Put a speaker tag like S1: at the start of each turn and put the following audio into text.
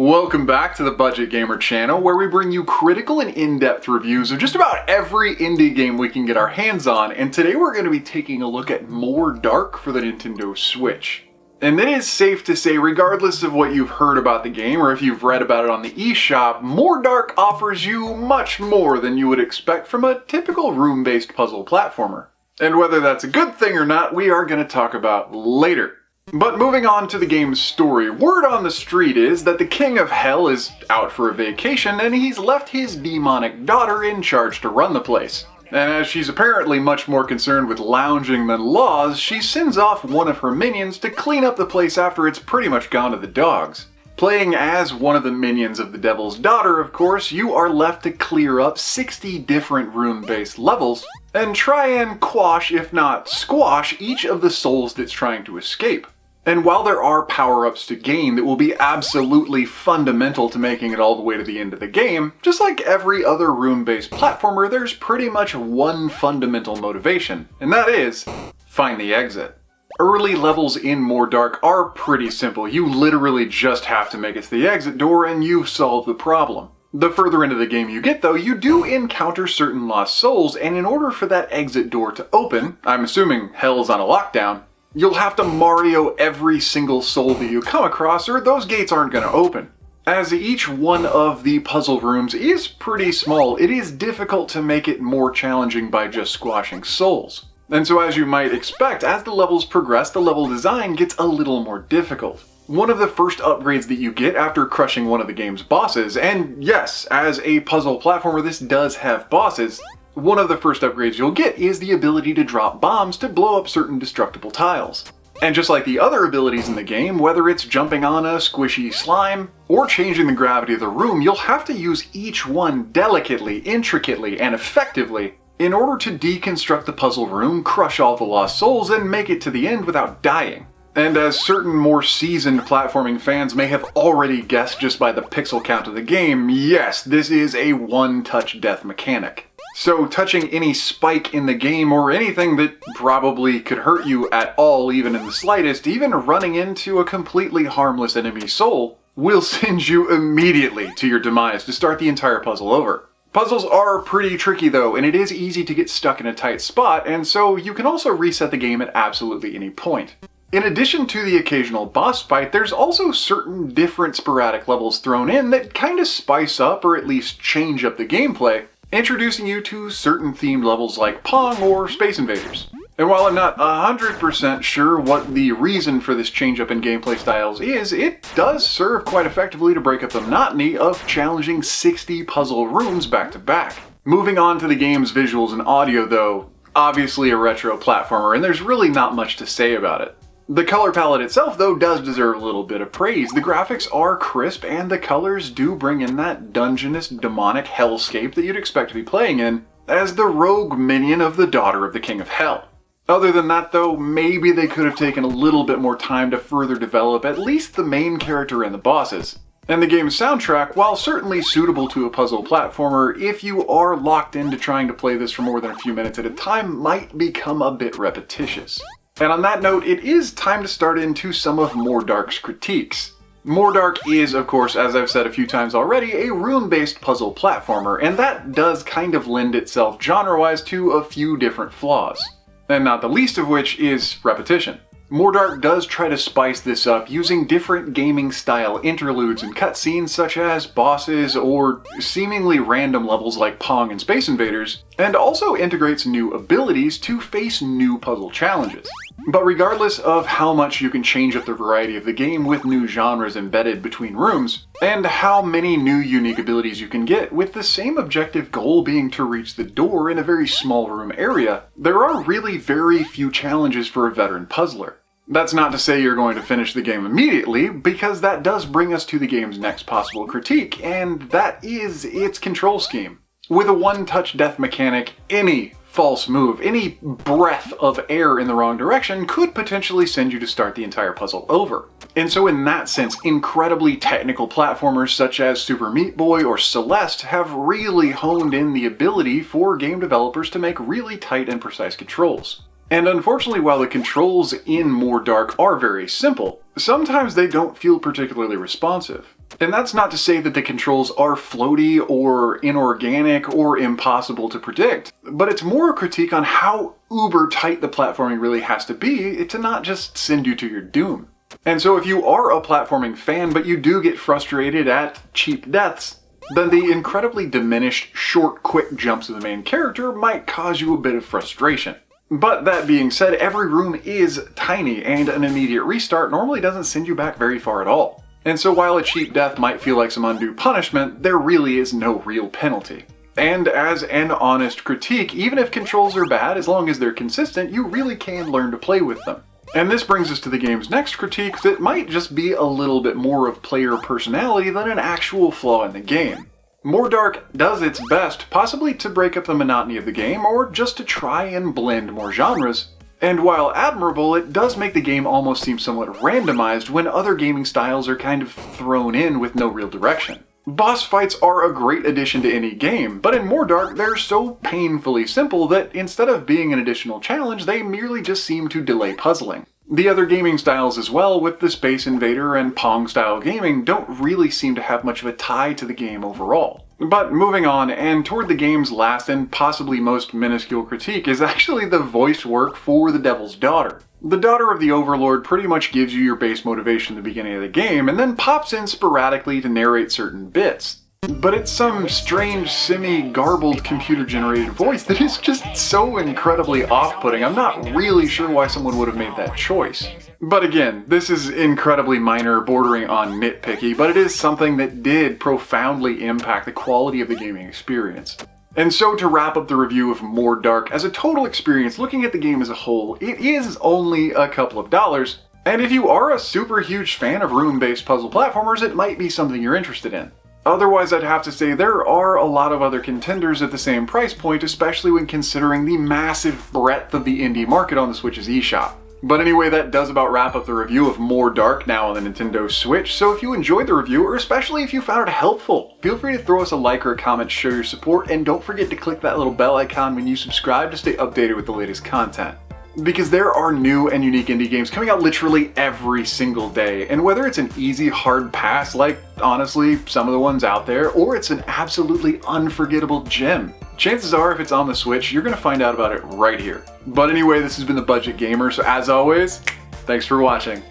S1: Welcome back to the Budget Gamer channel, where we bring you critical and in-depth reviews of just about every indie game we can get our hands on, and today we're going to be taking a look at More Dark for the Nintendo Switch. And it is safe to say, regardless of what you've heard about the game or if you've read about it on the eShop, More Dark offers you much more than you would expect from a typical room-based puzzle platformer. And whether that's a good thing or not, we are going to talk about later. But moving on to the game's story, word on the street is that the King of Hell is out for a vacation and he's left his demonic daughter in charge to run the place. And as she's apparently much more concerned with lounging than laws, she sends off one of her minions to clean up the place after it's pretty much gone to the dogs. Playing as one of the minions of the Devil's Daughter, of course, you are left to clear up 60 different room-based levels and try and quash, if not squash, each of the souls that's trying to escape. And while there are power-ups to gain that will be absolutely fundamental to making it all the way to the end of the game, just like every other room-based platformer, there's pretty much one fundamental motivation, and that is, find the exit. Early levels in More Dark are pretty simple. You literally just have to make it to the exit door and you've solved the problem. The further into the game you get though, you do encounter certain lost souls, and in order for that exit door to open, I'm assuming hell's on a lockdown, you'll have to Mario every single soul that you come across or those gates aren't going to open. As each one of the puzzle rooms is pretty small, it is difficult to make it more challenging by just squashing souls. And so as you might expect, as the levels progress, the level design gets a little more difficult. One of the first upgrades that you get after crushing one of the game's bosses, and yes, as a puzzle platformer this does have bosses, one of the first upgrades you'll get is the ability to drop bombs to blow up certain destructible tiles. And just like the other abilities in the game, whether it's jumping on a squishy slime or changing the gravity of the room, you'll have to use each one delicately, intricately, and effectively in order to deconstruct the puzzle room, crush all the lost souls, and make it to the end without dying. And as certain more seasoned platforming fans may have already guessed just by the pixel count of the game, yes, this is a one-touch death mechanic. So touching any spike in the game or anything that probably could hurt you at all, even in the slightest, even running into a completely harmless enemy soul, will send you immediately to your demise to start the entire puzzle over. Puzzles are pretty tricky though, and it is easy to get stuck in a tight spot, and so you can also reset the game at absolutely any point. In addition to the occasional boss fight, there's also certain different sporadic levels thrown in that kind of spice up or at least change up the gameplay, introducing you to certain themed levels like Pong or Space Invaders. And while I'm not 100% sure what the reason for this change up in gameplay styles is, it does serve quite effectively to break up the monotony of challenging 60 puzzle rooms back to back. Moving on to the game's visuals and audio though, obviously a retro platformer, and there's really not much to say about it. The color palette itself, though, does deserve a little bit of praise. The graphics are crisp, and the colors do bring in that dungeonous, demonic hellscape that you'd expect to be playing in as the rogue minion of the daughter of the King of Hell. Other than that, though, maybe they could have taken a little bit more time to further develop at least the main character and the bosses. And the game's soundtrack, while certainly suitable to a puzzle platformer, if you are locked into trying to play this for more than a few minutes at a time, might become a bit repetitious. And on that note, it is time to start into some of More Dark's critiques. More Dark is, of course, as I've said a few times already, a room-based puzzle platformer, and that does kind of lend itself genre-wise to a few different flaws. And not the least of which is repetition. More Dark does try to spice this up using different gaming-style interludes and cutscenes such as bosses or seemingly random levels like Pong and Space Invaders, and also integrates new abilities to face new puzzle challenges. But regardless of how much you can change up the variety of the game with new genres embedded between rooms, and how many new unique abilities you can get with the same objective goal being to reach the door in a very small room area, there are really very few challenges for a veteran puzzler. That's not to say you're going to finish the game immediately, because that does bring us to the game's next possible critique, and that is its control scheme. With a one-touch death mechanic, any false move, any breath of air in the wrong direction could potentially send you to start the entire puzzle over. And so in that sense, incredibly technical platformers such as Super Meat Boy or Celeste have really honed in the ability for game developers to make really tight and precise controls. And unfortunately, while the controls in More Dark are very simple, sometimes they don't feel particularly responsive. And that's not to say that the controls are floaty or inorganic or impossible to predict, but it's more a critique on how uber tight the platforming really has to be to not just send you to your doom. And so if you are a platforming fan but you do get frustrated at cheap deaths, then the incredibly diminished, short, quick jumps of the main character might cause you a bit of frustration. But that being said, every room is tiny and an immediate restart normally doesn't send you back very far at all. And so while a cheap death might feel like some undue punishment, there really is no real penalty. And as an honest critique, even if controls are bad, as long as they're consistent, you really can learn to play with them. And this brings us to the game's next critique that might just be a little bit more of player personality than an actual flaw in the game. More Dark does its best, possibly to break up the monotony of the game, or just to try and blend more genres. And while admirable, it does make the game almost seem somewhat randomized when other gaming styles are kind of thrown in with no real direction. Boss fights are a great addition to any game, but in More Dark they're so painfully simple that instead of being an additional challenge, they merely just seem to delay puzzling. The other gaming styles as well, with the Space Invader and Pong style gaming, don't really seem to have much of a tie to the game overall. But moving on, and toward the game's last and possibly most minuscule critique is actually the voice work for the Devil's Daughter. The Daughter of the Overlord pretty much gives you your base motivation at the beginning of the game, and then pops in sporadically to narrate certain bits. But it's some strange, semi-garbled computer-generated voice that is just so incredibly off-putting. I'm not really sure why someone would have made that choice. But again, this is incredibly minor, bordering on nitpicky, but it is something that did profoundly impact the quality of the gaming experience. And so to wrap up the review of More Dark, as a total experience, looking at the game as a whole, it is only a couple of dollars. And if you are a super huge fan of room-based puzzle platformers, it might be something you're interested in. Otherwise, I'd have to say there are a lot of other contenders at the same price point, especially when considering the massive breadth of the indie market on the Switch's eShop. But anyway, that does about wrap up the review of More Dark now on the Nintendo Switch, so if you enjoyed the review, or especially if you found it helpful, feel free to throw us a like or a comment to show your support, and don't forget to click that little bell icon when you subscribe to stay updated with the latest content. Because there are new and unique indie games coming out literally every single day, and whether it's an easy hard pass like, honestly, some of the ones out there, or it's an absolutely unforgettable gem, chances are if it's on the Switch, you're going to find out about it right here. But anyway, this has been The Budget Gamer, so as always, thanks for watching.